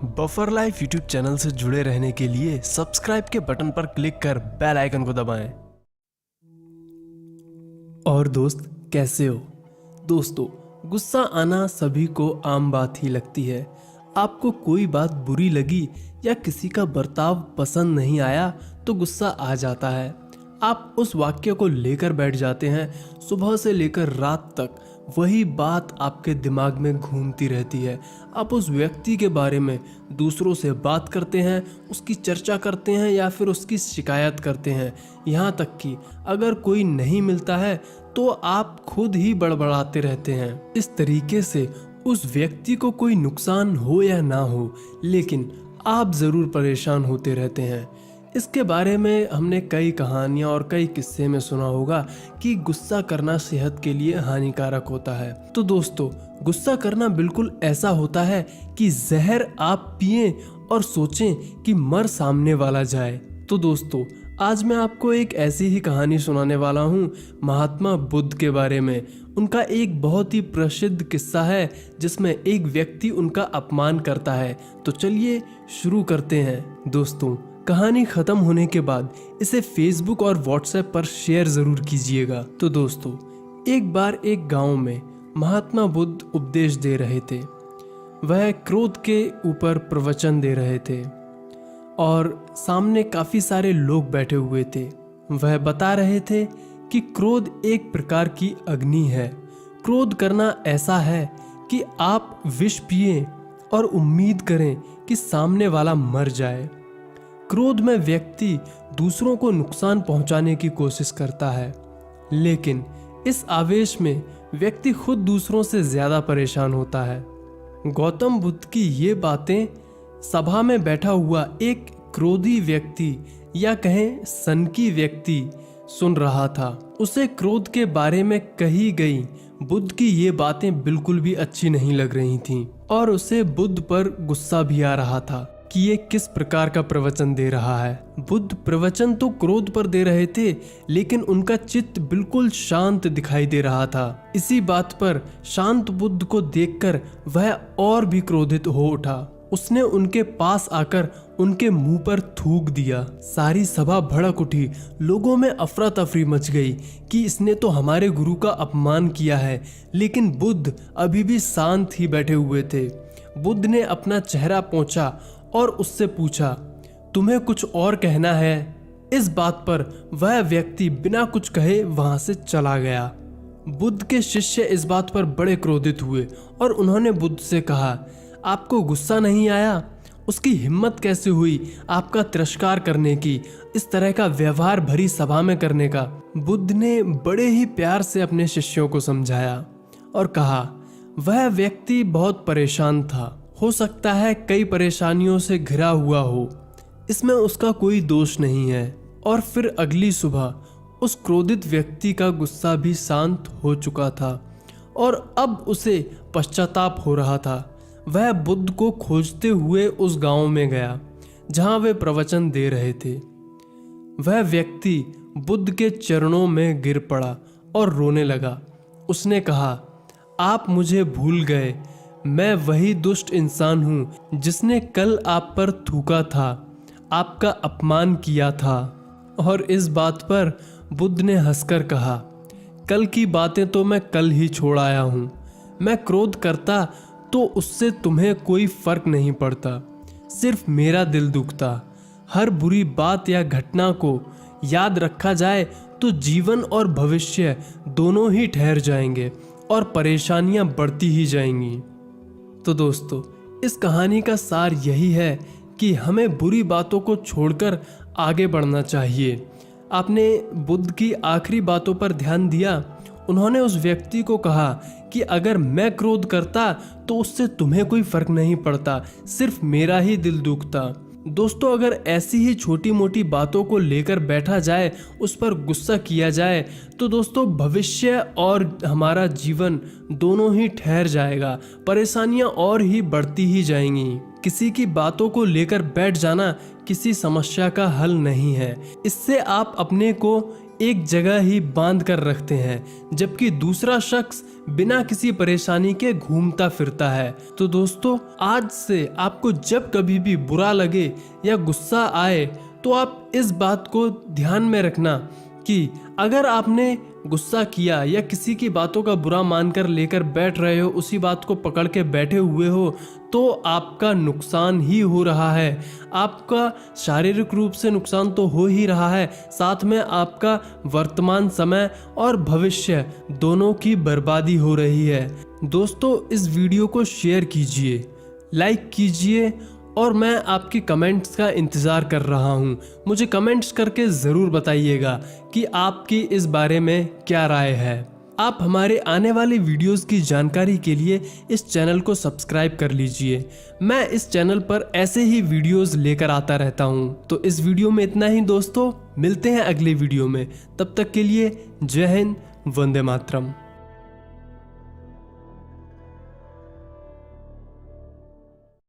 Buffer life YouTube channel से जुड़े रहने के लिए सब्सक्राइब के बटन पर क्लिक कर बेल आइकन को दबाएं। और दोस्त कैसे हो? दोस्तों, गुस्सा आना सभी को आम बात ही लगती है। आपको कोई बात बुरी लगी या किसी का बर्ताव पसंद नहीं आया तो गुस्सा आ जाता है। आप उस वाक्य को लेकर बैठ जाते हैं। सुबह से लेकर रात तक वही बात आपके दिमाग में घूमती रहती है। आप उस व्यक्ति के बारे में दूसरों से बात करते हैं, उसकी चर्चा करते हैं या फिर उसकी शिकायत करते हैं। यहाँ तक कि अगर कोई नहीं मिलता है तो आप खुद ही बड़बड़ाते रहते हैं। इस तरीके से उस व्यक्ति को कोई नुकसान हो या ना हो, लेकिन आप ज़रूर परेशान होते रहते हैं। इसके बारे में हमने कई कहानियाँ और कई किस्से में सुना होगा कि गुस्सा करना सेहत के लिए हानिकारक होता है। तो दोस्तों, गुस्सा करना बिल्कुल ऐसा होता है कि जहर आप पिएं और सोचें कि मर सामने वाला जाए। तो दोस्तों, आज मैं आपको एक ऐसी ही कहानी सुनाने वाला हूँ महात्मा बुद्ध के बारे में। उनका एक बहुत ही प्रसिद्ध किस्सा है जिसमें एक व्यक्ति उनका अपमान करता है। तो चलिए शुरू करते हैं। दोस्तों, कहानी खत्म होने के बाद इसे फेसबुक और व्हाट्सएप पर शेयर जरूर कीजिएगा। तो दोस्तों, एक बार एक गांव में महात्मा बुद्ध उपदेश दे रहे थे। वह क्रोध के ऊपर प्रवचन दे रहे थे और सामने काफी सारे लोग बैठे हुए थे। वह बता रहे थे कि क्रोध एक प्रकार की अग्नि है। क्रोध करना ऐसा है कि आप विष पिएं और उम्मीद करें कि सामने वाला मर जाए। क्रोध में व्यक्ति दूसरों को नुकसान पहुंचाने की कोशिश करता है, लेकिन इस आवेश में व्यक्ति खुद दूसरों से ज्यादा परेशान होता है। गौतम बुद्ध की ये बातें सभा में बैठा हुआ एक क्रोधी व्यक्ति या कहें सनकी व्यक्ति सुन रहा था। उसे क्रोध के बारे में कही गई बुद्ध की ये बातें बिल्कुल भी अच्छी नहीं लग रही थीं और उसे बुद्ध पर गुस्सा भी आ रहा था कि ये किस प्रकार का प्रवचन दे रहा है। बुद्ध प्रवचन तो क्रोध पर दे रहे थे, लेकिन उनका चित्त बिल्कुल शांत दिखाई दे रहा था। इसी बात पर शांत बुद्ध को देखकर वह और भी क्रोधित हो उठा। उसने उनके पास आकर उनके मुंह पर थूक दिया। सारी सभा भड़क उठी। लोगों में अफरा तफरी मच गई कि इसने तो हमारे गुरु का अपमान किया है, लेकिन बुद्ध अभी भी शांत ही बैठे हुए थे। बुद्ध ने अपना चेहरा पोंछा और उससे पूछा, तुम्हें कुछ और कहना है? इस बात पर वह व्यक्ति बिना कुछ कहे वहां से चला गया। बुद्ध के शिष्य इस बात पर बड़े क्रोधित हुए और उन्होंने बुद्ध से कहा, आपको गुस्सा नहीं आया? उसकी हिम्मत कैसे हुई आपका तिरस्कार करने की, इस तरह का व्यवहार भरी सभा में करने का? बुद्ध ने बड़े ही प्यार से अपने शिष्यों को समझाया और कहा, वह व्यक्ति बहुत परेशान था। हो सकता है कई परेशानियों से घिरा हुआ हो, इसमें उसका कोई दोष नहीं है। और फिर अगली सुबह उस क्रोधित व्यक्ति का गुस्सा भी शांत हो चुका था और अब उसे पश्चाताप हो रहा था। वह बुद्ध को खोजते हुए उस गांव में गया जहां वे प्रवचन दे रहे थे। वह व्यक्ति बुद्ध के चरणों में गिर पड़ा और रोने लगा। उसने कहा, आप मुझे भूल गए। मैं वही दुष्ट इंसान हूँ जिसने कल आप पर थूका था, आपका अपमान किया था। और इस बात पर बुद्ध ने हंसकर कहा, कल की बातें तो मैं कल ही छोड़ आया हूँ। मैं क्रोध करता तो उससे तुम्हें कोई फर्क नहीं पड़ता, सिर्फ मेरा दिल दुखता। हर बुरी बात या घटना को याद रखा जाए तो जीवन और भविष्य दोनों ही ठहर जाएंगे और परेशानियां बढ़ती ही जाएंगी। तो दोस्तों, इस कहानी का सार यही है कि हमें बुरी बातों को छोड़कर आगे बढ़ना चाहिए। आपने बुद्ध की आखिरी बातों पर ध्यान दिया? उन्होंने उस व्यक्ति को कहा कि अगर मैं क्रोध करता तो उससे तुम्हें कोई फर्क नहीं पड़ता, सिर्फ मेरा ही दिल दुखता। दोस्तों, अगर ऐसी ही छोटी मोटी बातों को लेकर बैठा जाए, उस पर गुस्सा किया जाए, तो दोस्तों भविष्य और हमारा जीवन दोनों ही ठहर जाएगा। परेशानियां और ही बढ़ती ही जाएंगी। किसी की बातों को लेकर बैठ जाना किसी समस्या का हल नहीं है। इससे आप अपने को एक जगह ही बांध कर रखते हैं, जबकि दूसरा शख्स बिना किसी परेशानी के घूमता फिरता है। तो दोस्तों, आज से आपको जब कभी भी बुरा लगे या गुस्सा आए तो आप इस बात को ध्यान में रखना कि अगर आपने गुस्सा किया या किसी की बातों का बुरा मानकर लेकर बैठ रहे हो, उसी बात को पकड़ के बैठे हुए हो, तो आपका नुकसान ही हो रहा है। आपका शारीरिक रूप से नुकसान तो हो ही रहा है, साथ में आपका वर्तमान समय और भविष्य दोनों की बर्बादी हो रही है। दोस्तों, इस वीडियो को शेयर कीजिए, लाइक कीजिए और मैं आपकी कमेंट्स का इंतज़ार कर रहा हूँ। मुझे कमेंट्स करके ज़रूर बताइएगा कि आपकी इस बारे में क्या राय है। आप हमारे आने वाले वीडियोस की जानकारी के लिए इस चैनल को सब्सक्राइब कर लीजिए। मैं इस चैनल पर ऐसे ही वीडियोस लेकर आता रहता हूँ। तो इस वीडियो में इतना ही दोस्तों, मिलते हैं अगले वीडियो में। तब तक के लिए जय हिंद, वंदे मातरम।